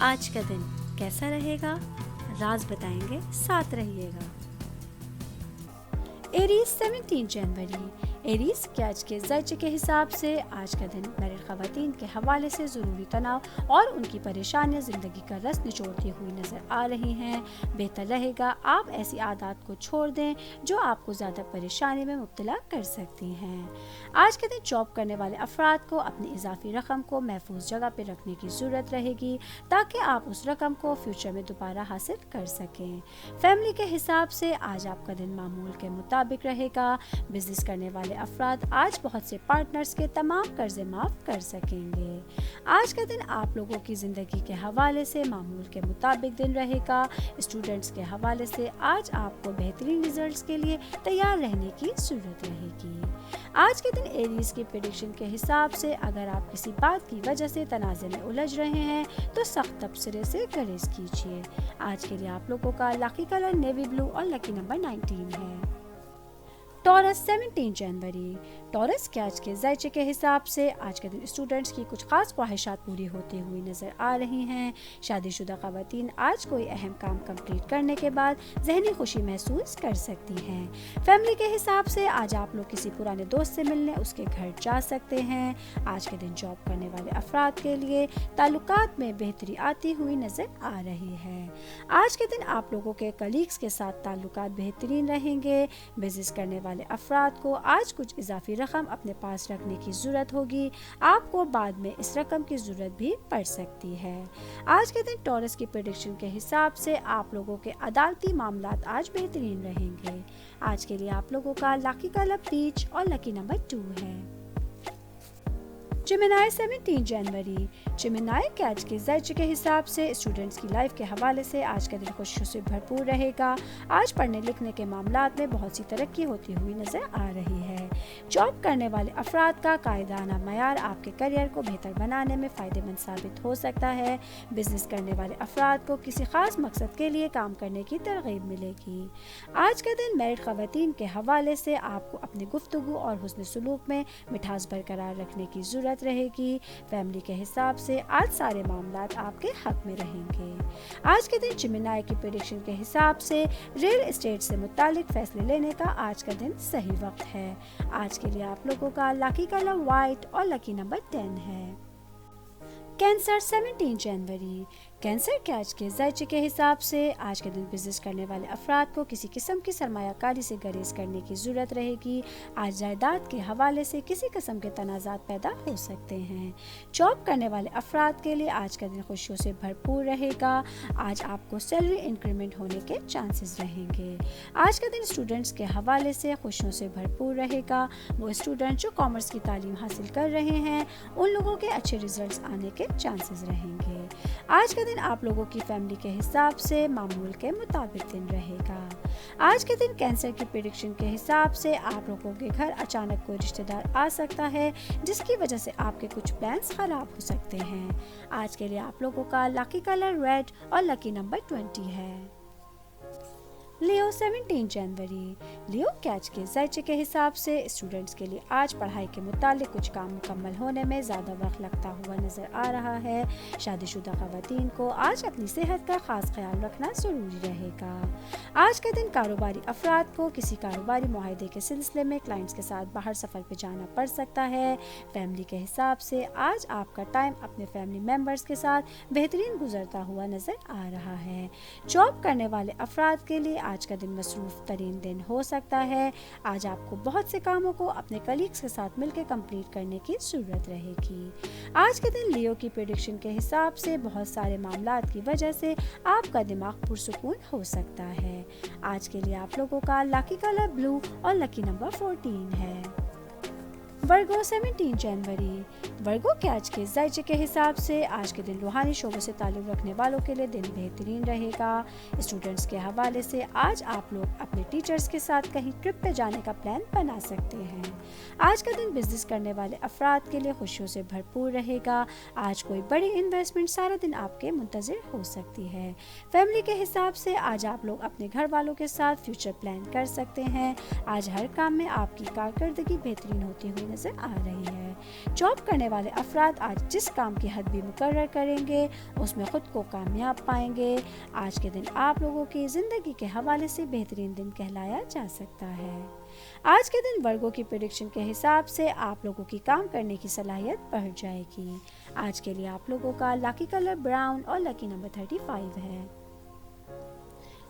آج کا دن کیسا رہے گا؟ راز بتائیں گے، ساتھ رہیے گا۔ ایریز 17 جنوری۔ ایریز کے آج کے ذائچے کے حساب سے آج کا دن میرڈ خواتین کے حوالے سے ضروری تناؤ اور ان کی پریشانیاں زندگی کا رس نچوڑتی ہوئی نظر آ رہی ہیں۔ بہتر رہے گا آپ ایسی عادات کو چھوڑ دیں جو آپ کو زیادہ پریشانی میں مبتلا کر سکتی ہیں۔ آج کے دن جاب کرنے والے افراد کو اپنی اضافی رقم کو محفوظ جگہ پہ رکھنے کی ضرورت رہے گی تاکہ آپ اس رقم کو فیوچر میں دوبارہ حاصل کر سکیں۔ فیملی کے حساب سے آج آپ کا دن معمول کے مطابق رہے گا۔ بزنس کرنے والے افراد آج بہت سے پارٹنرز کے تمام قرضے معاف کر سکیں گے۔ آج کا دن آپ لوگوں کی زندگی کے حوالے سے معمول کے مطابق دن رہے گا۔ اسٹوڈنٹس کے حوالے سے آج آپ کو بہترین ریزلٹس کے لیے تیار رہنے کی ضرورت رہے گی۔ آج کے دن ایریز کی پریڈکشن کے حساب سے اگر آپ کسی بات کی وجہ سے تنازع میں الجھ رہے ہیں تو سخت تبصرے سے گریز کیجیے۔ آج کے لیے آپ لوگوں کا لکی کلر نیوی بلو اور لکی نمبر 19 ہے۔ ٹورس 17 جنوری۔ ٹورس کے آج کے ذائچے کے حساب سے آج کے دن اسٹوڈنٹس کی کچھ خاص خواہشات پوری ہوتی ہوئی نظر آ رہی ہیں۔ شادی شدہ خواتین آج کوئی اہم کام کمپلیٹ کرنے کے بعد ذہنی خوشی محسوس کر سکتی ہیں۔ فیملی کے حساب سے آج آپ لوگ کسی پرانے دوست سے ملنے اس کے گھر جا سکتے ہیں۔ آج کے دن جاب کرنے والے افراد کے لیے تعلقات میں بہتری آتی ہوئی نظر آ رہی ہے۔ آج کے دن آپ لوگوں کے کلیگز کے ساتھ تعلقات بہترین رہیں گے۔ بزنس کرنے والے افراد کو آج کچھ اضافی رقم اپنے پاس رکھنے کی ضرورت ہوگی۔ آپ کو بعد میں اس رقم کی ضرورت بھی پڑ سکتی ہے۔ آج کے دن ٹورس کی پریڈکشن کے حساب سے آپ لوگوں کے عدالتی معاملات آج بہترین رہیں گے۔ آج کے لیے آپ لوگوں کا لکی کلر پیچ اور لکی نمبر 2 ہے۔ جیمنائی 17 جنوری۔ جیمنائی کے آج کے ذائچے کے حساب سے اسٹوڈنٹس کی لائف کے حوالے سے آج کا دن خوشیوں سے بھرپور رہے گا۔ آج پڑھنے لکھنے کے معاملات میں بہت سی ترقی ہوتی ہوئی نظر آ رہی ہے۔ جاب کرنے والے افراد کا قائدانہ معیار آپ کے کیریئر کو بہتر بنانے میں فائدہ مند ثابت ہو سکتا ہے۔ بزنس کرنے والے افراد کو کسی خاص مقصد کے لیے کام کرنے کی ترغیب ملے گی۔ آج کا دن میرڈ خواتین کے حوالے سے آپ کو اپنی گفتگو اور حسن سلوک میں مٹھاس برقرار رکھنے کی ضرورت رہے گی۔ فیملی کے حساب سے آج سارے معاملات آپ کے حق میں رہیں گے۔ آج کے دن جیمنائی کی پریڈکشن کے حساب سے ریل اسٹیٹ سے متعلق فیصلے لینے کا آج کا دن صحیح وقت ہے۔ آج کے لیے آپ لوگوں کا لکی کلر وائٹ اور لکی نمبر 10 ہے۔ کینسر 17 جنوری۔ کینسر کے آج کے ذائچے کے حساب سے آج کے دن بزنس کرنے والے افراد کو کسی قسم کی سرمایہ کاری سے گریز کرنے کی ضرورت رہے گی۔ آج جائیداد کے حوالے سے کسی قسم کے تنازعات پیدا ہو سکتے ہیں۔ جاب کرنے والے افراد کے لیے آج کا دن خوشیوں سے بھرپور رہے گا۔ آج آپ کو سیلری انکریمنٹ ہونے کے چانسز رہیں گے۔ آج کا دن اسٹوڈنٹس کے حوالے سے خوشیوں سے بھرپور رہے گا۔ وہ اسٹوڈنٹ جو کامرس کی تعلیم حاصل کر رہے ہیں ان لوگوں کے اچھے ریزلٹس آنے کے چانسز رہیں گے۔ آج کا دن آپ لوگوں کی فیملی کے حساب سے معمول کے مطابق دن رہے گا۔ آج کے دن کینسر کی پریڈکشن کے حساب سے آپ لوگوں کے گھر اچانک کوئی رشتہ دار آ سکتا ہے جس کی وجہ سے آپ کے کچھ پلانز خراب ہو سکتے ہیں۔ آج کے لیے آپ لوگوں کا لکی کلر ریڈ اور لکی نمبر 20 ہے۔ لیو 17 جنوری۔ لیو کے آج کے ذائچے کے حساب سے اسٹوڈنٹس کے لیے آج پڑھائی کے متعلق کچھ کام مکمل ہونے میں زیادہ وقت لگتا ہوا نظر آ رہا ہے۔ شادی شدہ خواتین کو آج اپنی صحت کا خاص خیال رکھنا ضروری رہے گا۔ آج کے دن کاروباری افراد کو کسی کاروباری معاہدے کے سلسلے میں کلائنٹس کے ساتھ باہر سفر پہ جانا پڑ سکتا ہے۔ فیملی کے حساب سے آج آپ کا ٹائم اپنے فیملی ممبرز کے ساتھ بہترین گزرتا ہوا نظر آ رہا ہے۔ جاب کرنے والے افراد کے لیے آج کا دن مصروف ترین دن ہو سکتا ہے۔ آج آپ کو بہت سے کاموں کو اپنے کلیگز کے ساتھ مل کے کمپلیٹ کرنے کی ضرورت رہے گی۔ آج کے دن لیو کی پریڈکشن کے حساب سے بہت سارے معاملات کی وجہ سے آپ کا دماغ پرسکون ہو سکتا ہے۔ آج کے لیے آپ لوگوں کا لکی کلر بلو اور لکی نمبر 14 ہے۔ ورگو 17 جنوری۔ ورگو کے آج کے ذائچے کے حساب سے آج کے دن روحانی شعبوں سے تعلق رکھنے والوں کے لیے دن بہترین رہے گا۔ اسٹوڈنٹس کے حوالے سے آج آپ لوگ اپنے ٹیچرز کے ساتھ کہیں ٹرپ پہ جانے کا پلان بنا سکتے ہیں۔ آج کا دن بزنس کرنے والے افراد کے لیے خوشیوں سے بھرپور رہے گا۔ آج کوئی بڑی انویسٹمنٹ سارا دن آپ کے منتظر ہو سکتی ہے۔ فیملی کے حساب سے آج آپ لوگ اپنے گھر والوں کے ساتھ فیوچر پلان کر سکتے ہیں۔ آج ہر کام میں آپ کی کارکردگی بہترین ہوتی ہوئی نظر آ رہی ہے۔ جاب کرنے کرنے والے افراد آج جس کام کی حد بھی مقرر کریں گے اس میں خود کو کامیاب پائیں گے۔ آج کے دن آپ لوگوں کی زندگی کے حوالے سے بہترین دن کہلایا جا سکتا ہے۔ آج کے دن ورگو کی پریڈکشن کے حساب سے آپ لوگوں کی کام کرنے کی صلاحیت بڑھ جائے گی۔ آج کے لیے آپ لوگوں کا لکی کلر براؤن اور لکی نمبر 35 ہے۔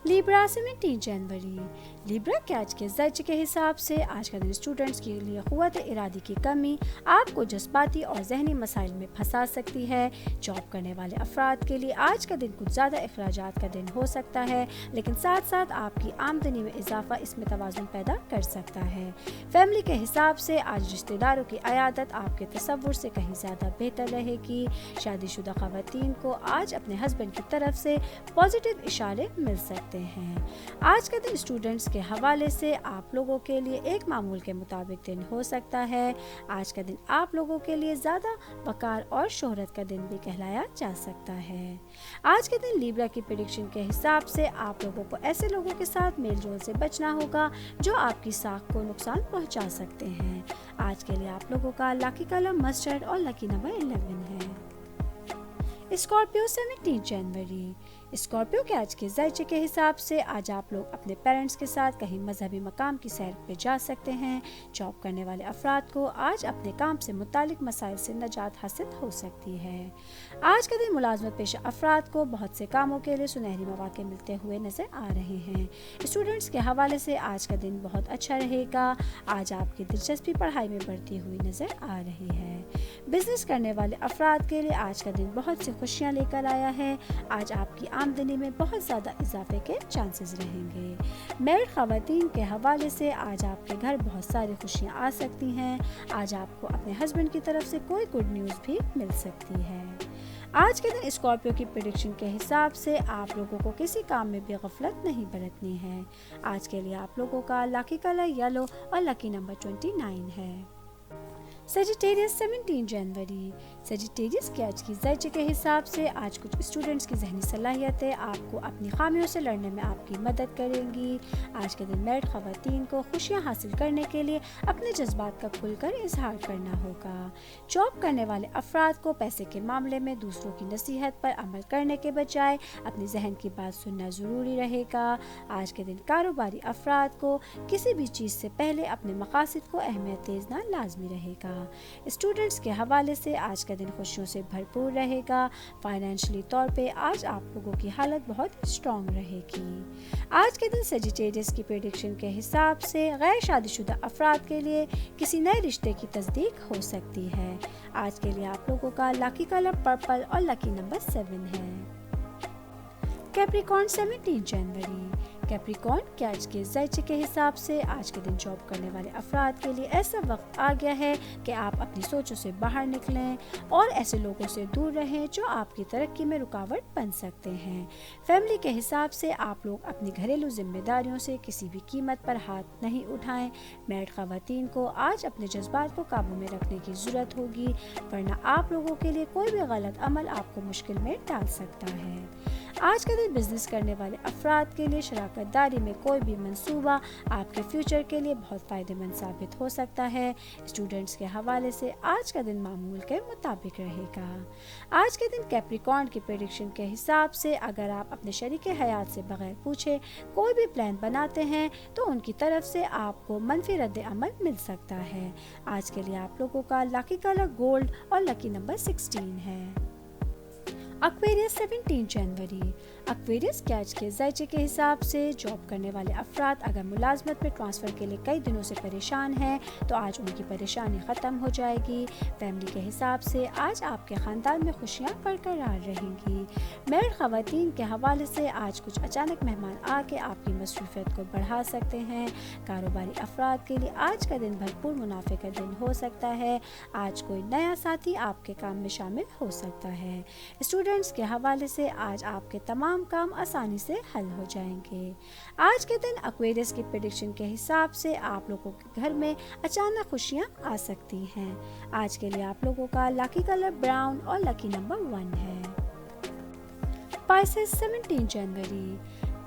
لیبرا 17 جنوری۔ لیبرا کے آج کے زیچ کے حساب سے آج کا دن اسٹوڈنٹس کے لیے قوت ارادی کی کمی آپ کو جذباتی اور ذہنی مسائل میں پھنسا سکتی ہے۔ جاب کرنے والے افراد کے لیے آج کا دن کچھ زیادہ اخراجات کا دن ہو سکتا ہے، لیکن ساتھ ساتھ آپ کی آمدنی میں اضافہ اس میں توازن پیدا کر سکتا ہے۔ فیملی کے حساب سے آج رشتہ داروں کی عیادت آپ کے تصور سے کہیں زیادہ بہتر رہے گی۔ شادی شدہ خواتین کو آج اپنے ہسبینڈ کی طرف سے پازیٹیو اشارے مل سکتے ہیں۔ آج کا دن اسٹوڈنٹس کے حوالے سے آپ لوگوں کے لیے ایک معمول کے مطابق دن ہو سکتا ہے۔ آج کا دن آپ لوگوں کے لیے زیادہ وقار اور شہرت کا دن بھی کہلایا جا سکتا ہے۔ آج کے دن لیبرا کی پریڈکشن کے حساب سے آپ لوگوں کو ایسے لوگوں کے ساتھ میل جول سے بچنا ہوگا جو آپ کی ساکھ کو نقصان پہنچا سکتے ہیں۔ آج کے لیے آپ لوگوں کا لکی کلر مسٹرڈ اور لکی نمبر 11 ہے۔ اسکارپیو 17 جنوری۔ اسکارپیو کے آج کے ذائچے کے حساب سے آج آپ لوگ اپنے پیرنٹس کے ساتھ کہیں مذہبی مقام کی سیر پہ جا سکتے ہیں۔ جاب کرنے والے افراد کو آج اپنے کام سے متعلق مسائل سے نجات حاصل ہو سکتی ہے۔ آج کا دن ملازمت پیشہ افراد کو بہت سے کاموں کے لیے سنہری مواقع ملتے ہوئے نظر آ رہے ہیں۔ اسٹوڈنٹس کے حوالے سے آج کا دن بہت اچھا رہے گا۔ آج آپ کی دلچسپی پڑھائی میں بڑھتی ہوئی نظر آ رہی ہے۔ بزنس کرنے والے افراد کے لیے آج کا دن بہت سی خوشیاں لے کر آیا ہے۔ آج آپ کی آمدنی میں بہت زیادہ اضافے کے چانسز رہیں گے۔ میرڈ خواتین کے حوالے سے آج آپ کے گھر بہت ساری خوشیاں آ سکتی ہیں۔ آج آپ کو اپنے ہسبینڈ کی طرف سے کوئی گڈ نیوز بھی مل سکتی ہے۔ آج کے دن اسکارپیو کی پریڈکشن کے حساب سے آپ لوگوں کو کسی کام میں بھی غفلت نہیں برتنی ہے۔ آج کے لیے آپ لوگوں کا لکی کلر یلو اور لکی نمبر 29 ہے۔ سیجیٹیریس 17 جنوری۔ سیجیٹیریس کے آج کی ذائچے کے حساب سے آج کچھ اسٹوڈنٹس کی ذہنی صلاحیتیں آپ کو اپنی خامیوں سے لڑنے میں آپ کی مدد کریں گی۔ آج کے دن میرڈ خواتین کو خوشیاں حاصل کرنے کے لیے اپنے جذبات کا کھل کر اظہار کرنا ہوگا۔ جاب کرنے والے افراد کو پیسے کے معاملے میں دوسروں کی نصیحت پر عمل کرنے کے بجائے اپنے ذہن کی بات سننا ضروری رہے گا۔ آج کے دن کاروباری افراد کو کسی بھی چیز سے پہلے اپنے مقاصد کو اہمیت دینا لازمی رہے گا۔ اسٹوڈنٹس کے حوالے سے آج کا دن خوشیوں سے بھرپور رہے گا۔ فائنینشلی طور پہ آج آپ لوگوں کی حالت بہت اسٹرانگ رہے گی۔ آج کے دن سیجیٹیریس کی پریڈکشن کے حساب سے غیر شادی شدہ افراد کے لیے کسی نئے رشتے کی تصدیق ہو سکتی ہے۔ آج کے لیے آپ لوگوں کا لکی کلر پرپل اور لکی نمبر 7 ہے۔ کیپریکارن 17 جنوری۔ کیپریکارن کے آج کے ذائچے کے حساب سے آج کے دن جاب کرنے والے افراد کے لیے ایسا وقت آ گیا ہے کہ آپ اپنی سوچوں سے باہر نکلیں اور ایسے لوگوں سے دور رہیں جو آپ کی ترقی میں رکاوٹ بن سکتے ہیں۔ فیملی کے حساب سے آپ لوگ اپنی گھریلو ذمہ داریوں سے کسی بھی قیمت پر ہاتھ نہیں اٹھائیں۔ میرڈ خواتین کو آج اپنے جذبات کو قابو میں رکھنے کی ضرورت ہوگی، ورنہ آپ لوگوں کے لیے کوئی بھی غلط عمل آپ کو مشکل میں ڈال سکتا ہے۔ آج کا دن بزنس کرنے والے افراد کے لیے شراکت داری میں کوئی بھی منصوبہ آپ کے فیوچر کے لیے بہت فائدہ مند ثابت ہو سکتا ہے۔ اسٹوڈنٹس کے حوالے سے آج کا دن معمول کے مطابق رہے گا۔ آج کے دن کیپریکارن کی پریڈکشن کے حساب سے اگر آپ اپنے شریک حیات سے بغیر پوچھے کوئی بھی پلان بناتے ہیں تو ان کی طرف سے آپ کو منفی رد عمل مل سکتا ہے۔ آج کے لیے آپ لوگوں کا لکی کلر گولڈ اور لکی نمبر 16 ہے۔ ایکویریس 17 جنوری۔ ایکویریس کے آج کے ذائچے کے حساب سے جاب کرنے والے افراد اگر ملازمت میں ٹرانسفر کے لیے کئی دنوں سے پریشان ہیں تو آج ان کی پریشانی ختم ہو جائے گی۔ فیملی کے حساب سے آج آپ کے خاندان میں خوشیاں برقرار رہیں گی۔ میرڈ خواتین کے حوالے سے آج کچھ اچانک مہمان آ کے آپ کی مصروفیت کو بڑھا سکتے ہیں۔ کاروباری افراد کے لیے آج کا دن بھرپور منافع کا دن ہو سکتا ہے۔ آج کوئی نیا ساتھی آپ کے کام میں شامل ہو سکتا ہے۔ اسٹوڈنٹس کے حوالے سے آج آپ کے تمام کام آسانی سے حل ہو جائیں گے۔ آج کے دن ایکویریس کی پریڈکشن کے حساب سے آپ لوگوں کے گھر میں اچانک خوشیاں آ سکتی ہیں۔ آج کے لیے آپ لوگوں کا لکی کلر براؤن اور لکی نمبر 1 ہے۔ پائسس 17 جنوری۔